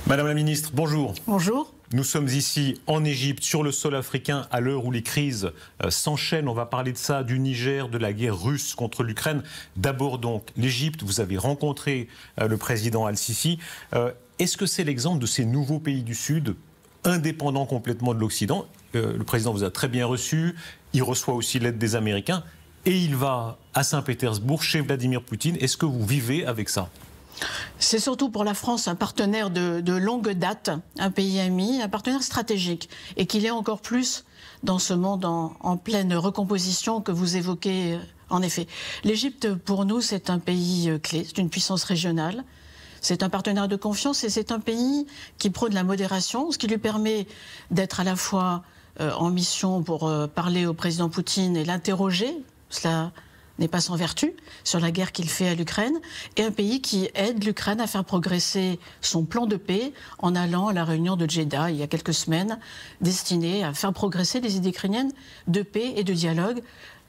Madame la ministre, bonjour. Bonjour. Nous sommes ici en Égypte, sur le sol africain, à l'heure où les crises s'enchaînent. On va parler de ça, du Niger, de la guerre russe contre l'Ukraine. D'abord donc, l'Égypte, vous avez rencontré le président Al-Sisi. Est-ce que c'est l'exemple de ces nouveaux pays du Sud, indépendants complètement de l'Occident? Le président vous a très bien reçu, il reçoit aussi l'aide des Américains, et il va à Saint-Pétersbourg, chez Vladimir Poutine. Est-ce que vous vivez avec ça ? C'est surtout pour la France un partenaire de longue date, un pays ami, un partenaire stratégique, et qu'il est encore plus dans ce monde en pleine recomposition que vous évoquez en effet. L'Égypte, pour nous, c'est un pays clé, c'est une puissance régionale, c'est un partenaire de confiance et c'est un pays qui prône la modération, ce qui lui permet d'être à la fois en mission pour parler au président Poutine et l'interroger, cela n'est pas sans vertu, sur la guerre qu'il fait à l'Ukraine, et un pays qui aide l'Ukraine à faire progresser son plan de paix en allant à la réunion de Jeddah il y a quelques semaines, destinée à faire progresser les idées ukrainiennes de paix et de dialogue.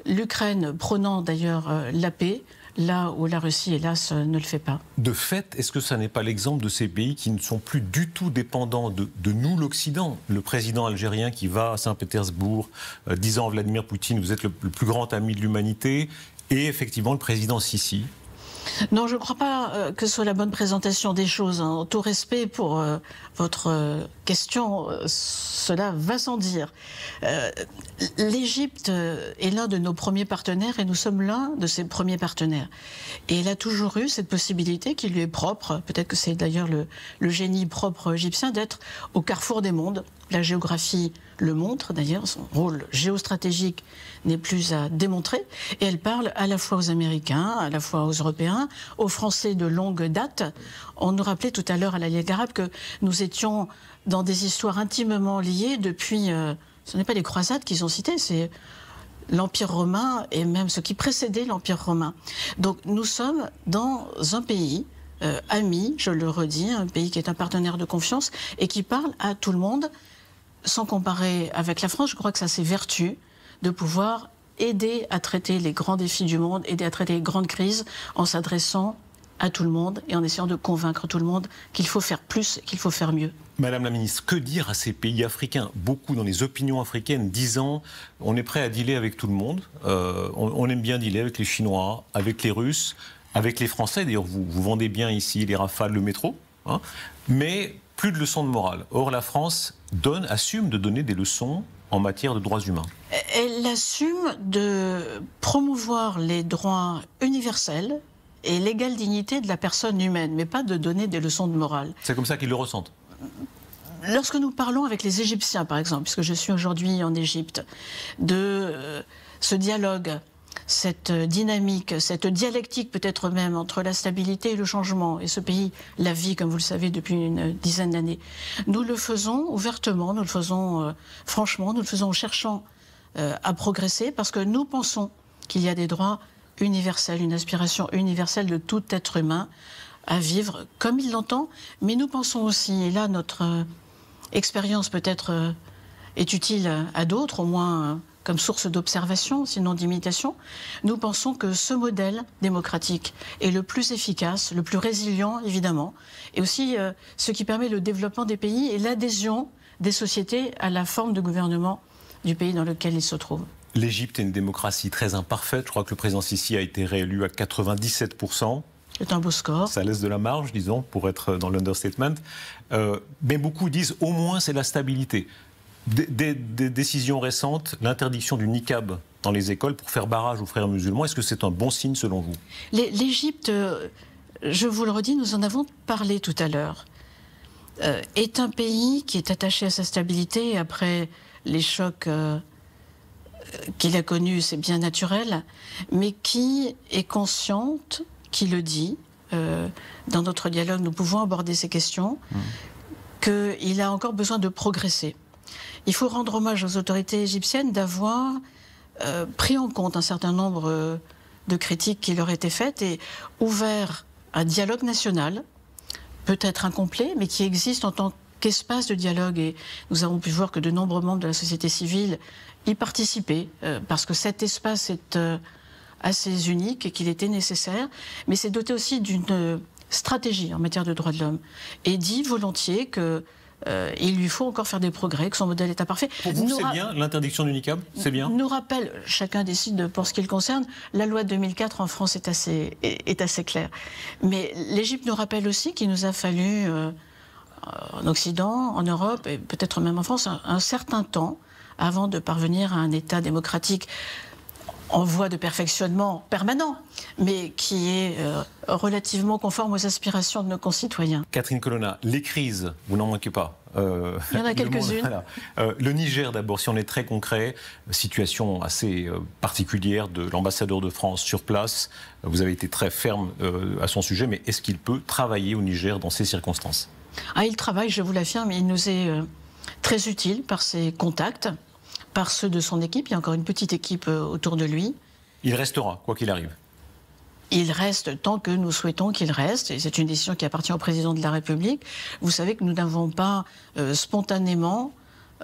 L'Ukraine prônant d'ailleurs la paix, là où la Russie, hélas, ne le fait pas. De fait, est-ce que ça n'est pas l'exemple de ces pays qui ne sont plus du tout dépendants de nous, l'Occident? Le président algérien qui va à Saint-Pétersbourg, disant à Vladimir Poutine, vous êtes le plus grand ami de l'humanité, et effectivement le président Sisi. Non, je ne crois pas que ce soit la bonne présentation des choses. En tout respect pour votre question, cela va sans dire. L'Égypte est l'un de nos premiers partenaires et nous sommes l'un de ses premiers partenaires. Et elle a toujours eu cette possibilité qui lui est propre, peut-être que c'est d'ailleurs le génie propre égyptien, d'être au carrefour des mondes. La géographie le montre, d'ailleurs, son rôle géostratégique n'est plus à démontrer. Et elle parle à la fois aux Américains, à la fois aux Européens, aux Français de longue date. On nous rappelait tout à l'heure à la Ligue arabe que nous étions dans des histoires intimement liées depuis... ce n'est pas les croisades qu'ils ont citées, c'est l'Empire romain et même ce qui précédait l'Empire romain. Donc nous sommes dans un pays... ami, je le redis, un pays qui est un partenaire de confiance et qui parle à tout le monde. Sans comparer avec la France, je crois que ça c'est vertu de pouvoir aider à traiter les grands défis du monde, aider à traiter les grandes crises en s'adressant à tout le monde et en essayant de convaincre tout le monde qu'il faut faire plus, qu'il faut faire mieux. Madame la ministre, que dire à ces pays africains? Beaucoup dans les opinions africaines disant on est prêt à dealer avec tout le monde, on aime bien dealer avec les Chinois, avec les Russes, avec les Français. D'ailleurs, vous vendez bien ici les Rafales, le métro, hein, mais plus de leçons de morale. Or, la France assume de donner des leçons en matière de droits humains. Elle assume de promouvoir les droits universels et l'égale dignité de la personne humaine, mais pas de donner des leçons de morale. C'est comme ça qu'ils le ressentent. Lorsque nous parlons avec les Égyptiens, par exemple, puisque je suis aujourd'hui en Égypte, de ce dialogue, cette dynamique, cette dialectique peut-être même entre la stabilité et le changement, et ce pays la vit, comme vous le savez, depuis une dizaine d'années. Nous le faisons ouvertement, nous le faisons franchement, nous le faisons en cherchant à progresser, parce que nous pensons qu'il y a des droits universels, une aspiration universelle de tout être humain à vivre comme il l'entend, mais nous pensons aussi, et là notre expérience peut-être est utile à d'autres, au moins comme source d'observation, sinon d'imitation, nous pensons que ce modèle démocratique est le plus efficace, le plus résilient, évidemment, et aussi ce qui permet le développement des pays et l'adhésion des sociétés à la forme de gouvernement du pays dans lequel ils se trouvent. L'Égypte est une démocratie très imparfaite. Je crois que le président Sisi a été réélu à 97%. C'est un beau score. Ça laisse de la marge, disons, pour être dans l'understatement. Mais beaucoup disent au moins c'est la stabilité. Des décisions récentes, l'interdiction du niqab dans les écoles pour faire barrage aux frères musulmans, est-ce que c'est un bon signe selon vous? L'Égypte, je vous le redis, nous en avons parlé tout à l'heure, est un pays qui est attaché à sa stabilité après les chocs qu'il a connus, c'est bien naturel, mais qui est consciente, qui le dit, dans notre dialogue, nous pouvons aborder ces questions, qu'il a encore besoin de progresser. Il faut rendre hommage aux autorités égyptiennes d'avoir pris en compte un certain nombre de critiques qui leur étaient faites et ouvert un dialogue national, peut-être incomplet, mais qui existe en tant qu'espace de dialogue. Et nous avons pu voir que de nombreux membres de la société civile y participaient, parce que cet espace est assez unique et qu'il était nécessaire. Mais c'est doté aussi d'une stratégie en matière de droits de l'homme et dit volontiers que il lui faut encore faire des progrès, que son modèle est imparfait. Pour vous, c'est bien l'interdiction du niqab? C'est bien? Nous rappelle, chacun décide pour ce qui le concerne, la loi de 2004 en France est assez claire. Mais l'Égypte nous rappelle aussi qu'il nous a fallu, en Occident, en Europe, et peut-être même en France, un certain temps avant de parvenir à un État démocratique en voie de perfectionnement permanent, mais qui est relativement conforme aux aspirations de nos concitoyens. Catherine Colonna, les crises, vous n'en manquez pas. Il y en a quelques-unes. Voilà. Le Niger d'abord, si on est très concret, situation assez particulière de l'ambassadeur de France sur place. Vous avez été très ferme à son sujet, mais est-ce qu'il peut travailler au Niger dans ces circonstances? Il travaille, je vous l'affirme, il nous est très utile par ses contacts, par ceux de son équipe. Il y a encore une petite équipe autour de lui. Il restera, quoi qu'il arrive. Il reste tant que nous souhaitons qu'il reste, et c'est une décision qui appartient au président de la République. Vous savez que nous n'avons pas spontanément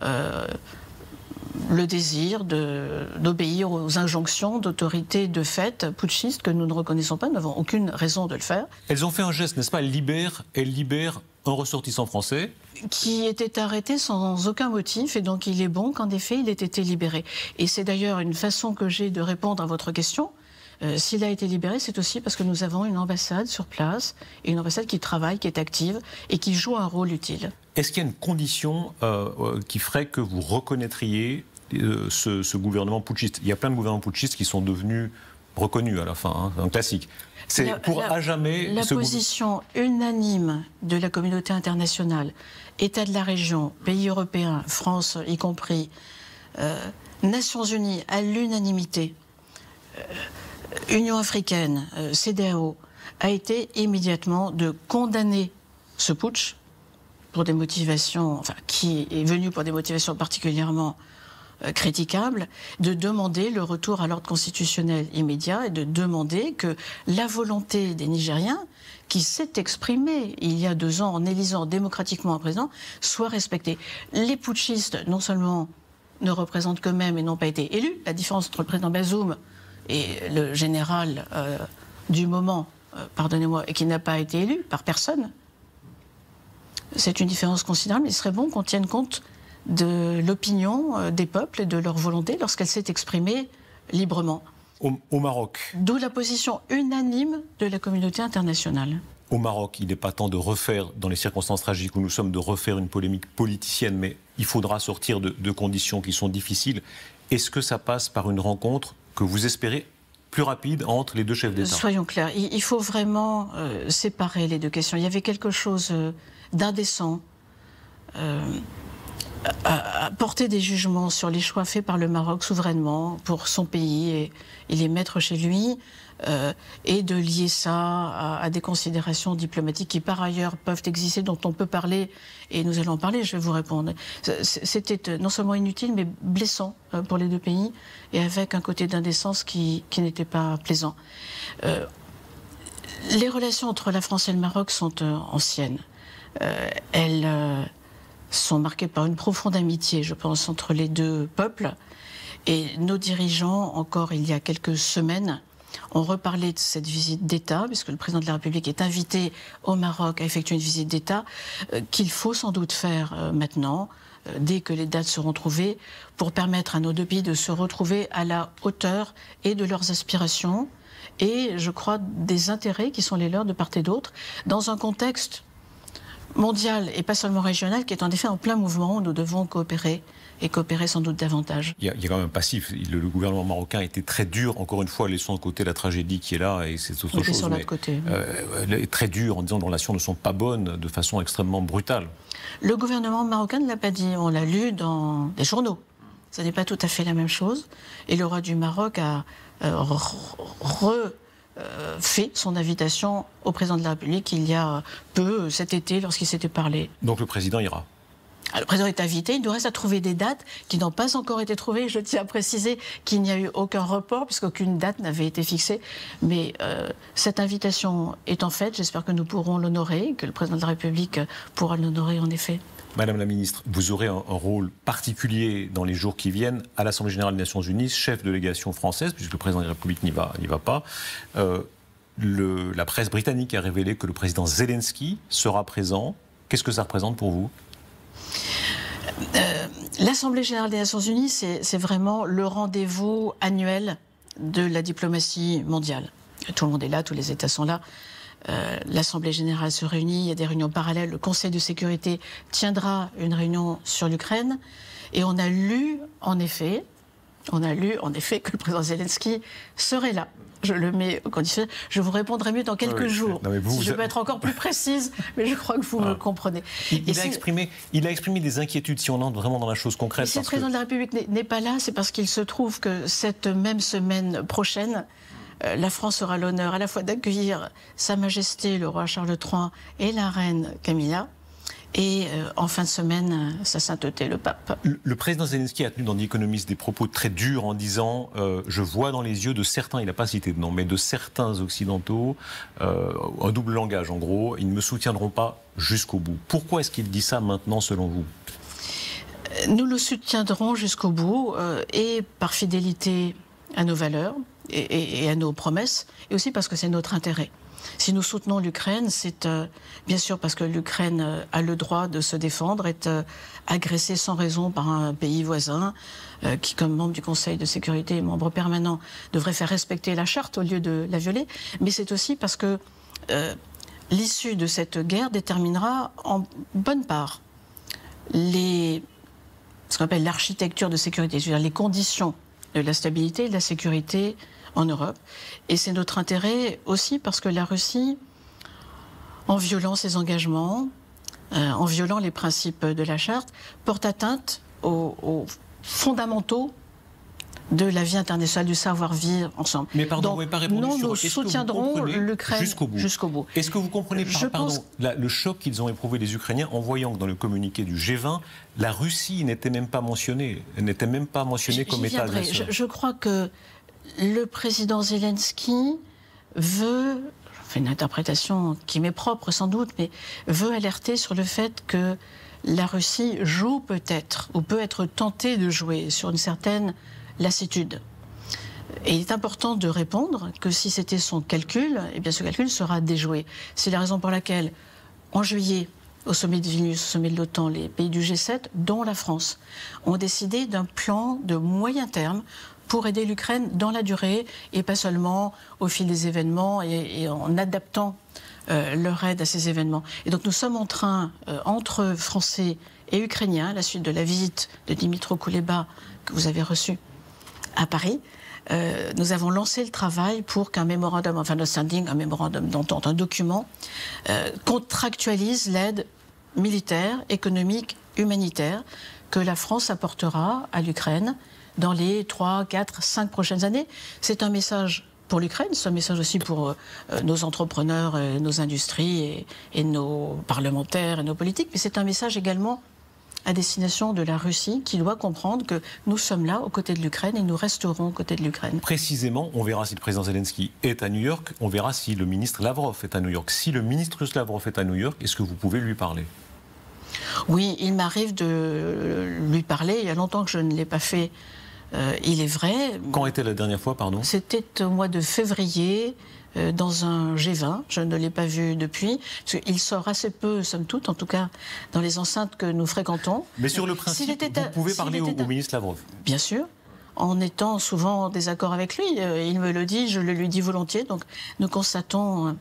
le désir d'obéir aux injonctions d'autorités de fait putschistes que nous ne reconnaissons pas. Nous n'avons aucune raison de le faire. Elles ont fait un geste, n'est-ce pas? Elles libèrent un ressortissant français qui était arrêté sans aucun motif, et donc il est bon qu'en effet il ait été libéré. Et c'est d'ailleurs une façon que j'ai de répondre à votre question. S'il a été libéré, c'est aussi parce que nous avons une ambassade sur place, et une ambassade qui travaille, qui est active et qui joue un rôle utile. Est-ce qu'il y a une condition qui ferait que vous reconnaîtriez ce gouvernement putschiste? Il y a plein de gouvernements putschistes qui sont devenus reconnus à la fin, un classique. C'est pour à jamais... La position unanime de la communauté internationale, États de la région, pays européens, France y compris, Nations Unies à l'unanimité, Union africaine, CEDEAO, a été immédiatement de condamner ce putsch pour des motivations, enfin, qui est venu pour des motivations particulièrement critiquable, de demander le retour à l'ordre constitutionnel immédiat et de demander que la volonté des Nigériens, qui s'est exprimée il y a 2 ans en élisant démocratiquement un président, soit respectée. Les putschistes, non seulement ne représentent qu'eux-mêmes et n'ont pas été élus, la différence entre le président Bazoum et le général du moment, pardonnez-moi, et qui n'a pas été élu par personne, c'est une différence considérable. Il serait bon qu'on tienne compte de l'opinion des peuples et de leur volonté lorsqu'elle s'est exprimée librement. Au Maroc. D'où la position unanime de la communauté internationale. Au Maroc, il n'est pas temps de refaire, dans les circonstances tragiques où nous sommes, de refaire une polémique politicienne, mais il faudra sortir de conditions qui sont difficiles. Est-ce que ça passe par une rencontre que vous espérez plus rapide entre les deux chefs d'État? Soyons clairs, il faut vraiment séparer les deux questions. Il y avait quelque chose d'indécent à porter des jugements sur les choix faits par le Maroc souverainement pour son pays et les mettre chez lui, et de lier ça à des considérations diplomatiques qui par ailleurs peuvent exister, dont on peut parler, et nous allons en parler, je vais vous répondre. C'était non seulement inutile, mais blessant pour les deux pays, et avec un côté d'indécence qui n'était pas plaisant. Les relations entre la France et le Maroc sont anciennes. Elles sont marquées par une profonde amitié, je pense, entre les deux peuples. Et nos dirigeants, encore il y a quelques semaines, ont reparlé de cette visite d'État, puisque le président de la République est invité au Maroc à effectuer une visite d'État, qu'il faut sans doute faire maintenant, dès que les dates seront trouvées, pour permettre à nos deux pays de se retrouver à la hauteur et de leurs aspirations, et je crois des intérêts qui sont les leurs de part et d'autre, dans un contexte mondial et pas seulement régional, qui est en effet en plein mouvement, où nous devons coopérer, et coopérer sans doute davantage. Il y a quand même un passif. Le gouvernement marocain a été très dur, encore une fois, laissons de côté la tragédie qui est là, et c'est autre chose. Sur l'autre côté. Très dur en disant que les relations ne sont pas bonnes, de façon extrêmement brutale. Le gouvernement marocain ne l'a pas dit, on l'a lu dans des journaux. Ce n'est pas tout à fait la même chose. Et le roi du Maroc a fait son invitation au président de la République il y a peu, cet été, lorsqu'il s'était parlé. Donc le président ira? Le président est invité, il nous reste à trouver des dates qui n'ont pas encore été trouvées. Je tiens à préciser qu'il n'y a eu aucun report, puisqu'aucune date n'avait été fixée. Mais cette invitation étant faite, j'espère que nous pourrons l'honorer, que le président de la République pourra l'honorer en effet. Madame la ministre, vous aurez un rôle particulier dans les jours qui viennent à l'Assemblée générale des Nations Unies, chef de délégation française, puisque le président de la République n'y va pas. La presse britannique a révélé que le président Zelensky sera présent. Qu'est-ce que ça représente pour vous? L'Assemblée générale des Nations Unies, c'est vraiment le rendez-vous annuel de la diplomatie mondiale. Tout le monde est là, tous les États sont là. L'Assemblée générale se réunit, il y a des réunions parallèles. Le Conseil de sécurité tiendra une réunion sur l'Ukraine. Et on a lu, en effet, que le président Zelensky serait là. Je le mets au conditionnel. Je vous répondrai mieux dans quelques jours. Non, si je peux être encore plus précise, mais je crois que vous me comprenez. Il a exprimé des inquiétudes, si on entre vraiment dans la chose concrète. Si le président de la République n'est pas là, c'est parce qu'il se trouve que cette même semaine prochaine, la France aura l'honneur à la fois d'accueillir Sa Majesté le roi Charles III et la reine Camilla. Et en fin de semaine, Sa Sainteté le pape. Le président Zelensky a tenu dans The Economist des propos très durs en disant je vois dans les yeux de certains, il n'a pas cité de nom, mais de certains occidentaux, un double langage en gros, ils ne me soutiendront pas jusqu'au bout. Pourquoi est-ce qu'il dit ça maintenant selon vous? Nous le soutiendrons jusqu'au bout et par fidélité à nos valeurs et à nos promesses, et aussi parce que c'est notre intérêt. Si nous soutenons l'Ukraine, c'est bien sûr parce que l'Ukraine a le droit de se défendre, est agressée sans raison par un pays voisin qui, comme membre du Conseil de sécurité et membre permanent, devrait faire respecter la charte au lieu de la violer. Mais c'est aussi parce que l'issue de cette guerre déterminera en bonne part ce qu'on appelle l'architecture de sécurité, c'est-à-dire les conditions de la stabilité et de la sécurité en Europe. Et c'est notre intérêt aussi parce que la Russie, en violant ses engagements, en violant les principes de la charte, porte atteinte aux fondamentaux de la vie internationale, du savoir-vivre ensemble. Mais pardon, vous n'avez pas répondu sur... Nous soutiendrons l'Ukraine jusqu'au bout. Est-ce que vous comprenez le choc qu'ils ont éprouvé les Ukrainiens en voyant que dans le communiqué du G20, la Russie n'était même pas mentionnée, comme État agresseur? Je crois que le président Zelensky veut, je fais une interprétation qui m'est propre sans doute, mais veut alerter sur le fait que la Russie joue peut-être, ou peut être tentée de jouer sur une certaine lassitude. Et il est important de répondre que si c'était son calcul, eh bien ce calcul sera déjoué. C'est la raison pour laquelle, en juillet, au sommet de Vilnius, au sommet de l'OTAN, les pays du G7, dont la France, ont décidé d'un plan de moyen terme pour aider l'Ukraine dans la durée et pas seulement au fil des événements et en adaptant leur aide à ces événements. Et donc nous sommes en train, entre Français et Ukrainiens, à la suite de la visite de Dimitro Kuleba que vous avez reçue à Paris, nous avons lancé le travail pour qu'un memorandum of understanding, un memorandum d'entente, un document, contractualise l'aide militaire, économique, humanitaire que la France apportera à l'Ukraine dans les 3, 4, 5 prochaines années. C'est un message pour l'Ukraine, c'est un message aussi pour nos entrepreneurs, nos industries et nos parlementaires et nos politiques, mais c'est un message également à destination de la Russie qui doit comprendre que nous sommes là aux côtés de l'Ukraine et nous resterons aux côtés de l'Ukraine. Précisément, on verra si le président Zelensky est à New York, on verra si le ministre Lavrov est à New York. Si le ministre Lavrov est à New York, est-ce que vous pouvez lui parler? Oui, il m'arrive de lui parler. Il y a longtemps que je ne l'ai pas fait, il est vrai. Quand était la dernière fois, pardon? C'était au mois de février, dans un G20. Je ne l'ai pas vu depuis. Parce qu'il sort assez peu, somme toute, en tout cas dans les enceintes que nous fréquentons. Mais sur le principe, vous pouvez parler au ministre Lavrov? Bien sûr. En étant souvent en désaccord avec lui. Il me le dit, je le lui dis volontiers. Donc nous constatons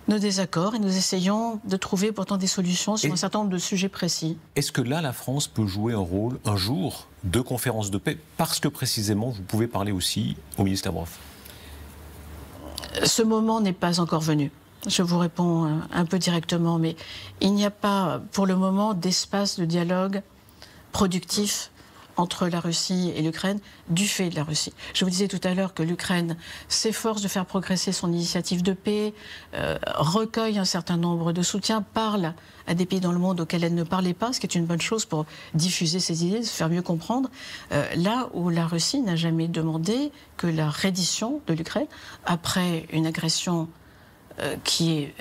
nos désaccords et nous essayons de trouver pourtant des solutions sur un certain nombre de sujets précis. Est-ce que là, la France peut jouer un rôle, un jour, de conférence de paix, parce que précisément, vous pouvez parler aussi au ministre Lavrov? Ce moment n'est pas encore venu. Je vous réponds un peu directement, mais il n'y a pas, pour le moment, d'espace de dialogue productif entre la Russie et l'Ukraine, du fait de la Russie. Je vous disais tout à l'heure que l'Ukraine s'efforce de faire progresser son initiative de paix, recueille un certain nombre de soutiens, parle à des pays dans le monde auxquels elle ne parlait pas, ce qui est une bonne chose pour diffuser ses idées, se faire mieux comprendre, là où la Russie n'a jamais demandé que la reddition de l'Ukraine, après une agression qui est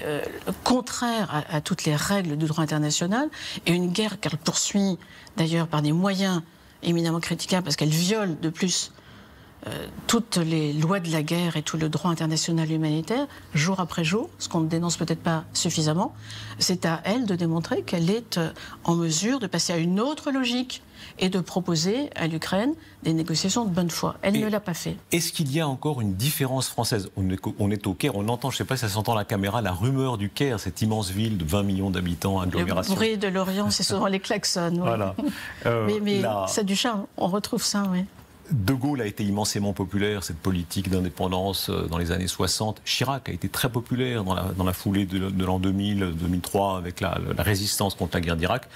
contraire à toutes les règles du droit international, et une guerre qu'elle poursuit d'ailleurs par des moyens éminemment critiquable parce qu'elle viole de plus toutes les lois de la guerre et tout le droit international humanitaire, jour après jour, ce qu'on ne dénonce peut-être pas suffisamment, c'est à elle de démontrer qu'elle est en mesure de passer à une autre logique et de proposer à l'Ukraine des négociations de bonne foi. Elle ne l'a pas fait. Est-ce qu'il y a encore une différence française ? On est au Caire, on entend, je ne sais pas si ça s'entend à la caméra, la rumeur du Caire, cette immense ville de 20 millions d'habitants, agglomération. Le bruit de l'Orient, c'est souvent les klaxons. Oui. Voilà. Mais c'est du charme, on retrouve ça, oui. De Gaulle a été immensément populaire, cette politique d'indépendance dans les années 60. Chirac a été très populaire dans la foulée de l'an 2000, 2003, avec la résistance contre la guerre d'Irak.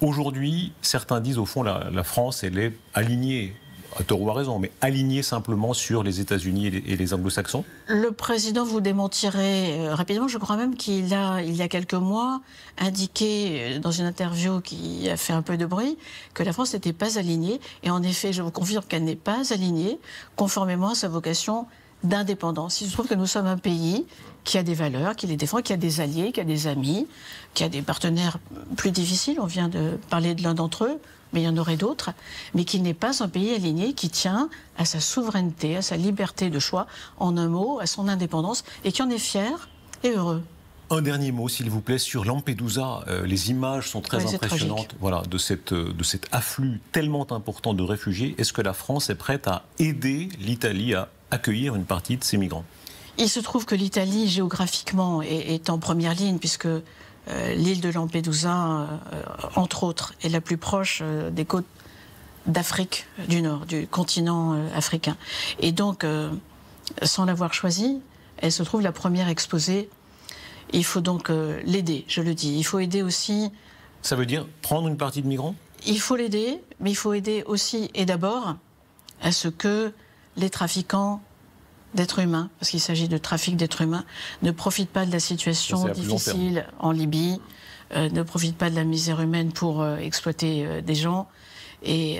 Aujourd'hui, certains disent au fond la France, elle est alignée, à tort ou à raison, mais alignée simplement sur les États-Unis et les anglo-saxons. Le président vous démentirait rapidement. Je crois même qu'il a, il y a quelques mois, indiqué dans une interview qui a fait un peu de bruit que la France n'était pas alignée. Et en effet, je vous confirme qu'elle n'est pas alignée, conformément à sa vocation d'indépendance. Il se trouve que nous sommes un pays qui a des valeurs, qui les défend, qui a des alliés, qui a des amis, qui a des partenaires plus difficiles. On vient de parler de l'un d'entre eux, mais il y en aurait d'autres, mais qui n'est pas un pays aligné, qui tient à sa souveraineté, à sa liberté de choix, en un mot, à son indépendance, et qui en est fier et heureux. Un dernier mot, s'il vous plaît, sur Lampedusa. Les images sont très impressionnantes, voilà, de cet afflux tellement important de réfugiés. Est-ce que la France est prête à aider l'Italie à accueillir une partie de ces migrants ? Il se trouve que l'Italie, géographiquement, est en première ligne, puisque l'île de Lampedusa, entre autres, est la plus proche des côtes d'Afrique du Nord, du continent africain. Et donc, sans l'avoir choisie, elle se trouve la première exposée. Il faut donc l'aider, je le dis. Il faut aider aussi... Ça veut dire prendre une partie de migrants ? Il faut l'aider, mais il faut aider aussi et d'abord à ce que les trafiquants d'êtres humains, parce qu'il s'agit de trafic d'êtres humains, ne profitent pas de la situation difficile en Libye, ne profitent pas de la misère humaine pour exploiter des gens et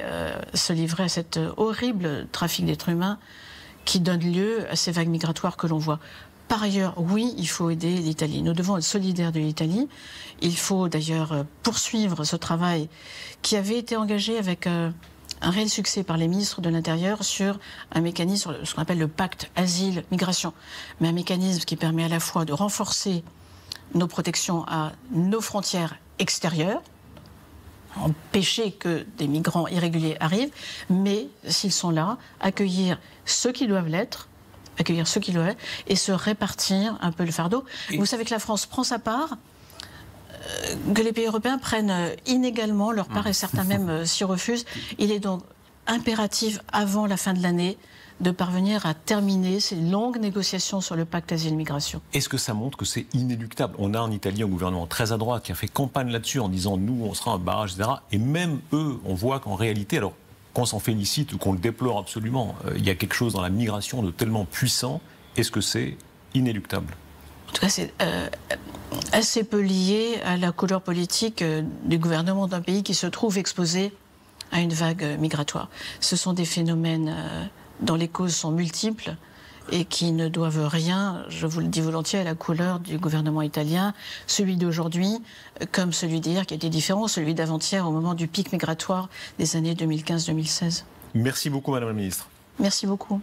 se livrer à cet horrible trafic d'êtres humains qui donne lieu à ces vagues migratoires que l'on voit. Par ailleurs, oui, il faut aider l'Italie. Nous devons être solidaires de l'Italie. Il faut d'ailleurs poursuivre ce travail qui avait été engagé avec un réel succès par les ministres de l'Intérieur sur un mécanisme, ce qu'on appelle le pacte asile-migration, mais un mécanisme qui permet à la fois de renforcer nos protections à nos frontières extérieures, empêcher que des migrants irréguliers arrivent, mais s'ils sont là, accueillir ceux qui doivent l'être, et se répartir un peu le fardeau. Vous savez que la France prend sa part, que les pays européens prennent inégalement leur part, et certains même s'y refusent. Il est donc impératif, avant la fin de l'année, de parvenir à terminer ces longues négociations sur le pacte asile-migration. Est-ce que ça montre que c'est inéluctable ? On a en Italie un gouvernement très à droite qui a fait campagne là-dessus en disant « nous, on sera un barrage », etc. Et même eux, on voit qu'en réalité, alors qu'on s'en félicite ou qu'on le déplore absolument, il y a quelque chose dans la migration de tellement puissant. Est-ce que c'est inéluctable ? En tout cas, c'est assez peu lié à la couleur politique du gouvernement d'un pays qui se trouve exposé à une vague migratoire. Ce sont des phénomènes dont les causes sont multiples et qui ne doivent rien, je vous le dis volontiers, à la couleur du gouvernement italien, celui d'aujourd'hui comme celui d'hier qui était différent, celui d'avant-hier au moment du pic migratoire des années 2015-2016. Merci beaucoup, Madame la Ministre. Merci beaucoup.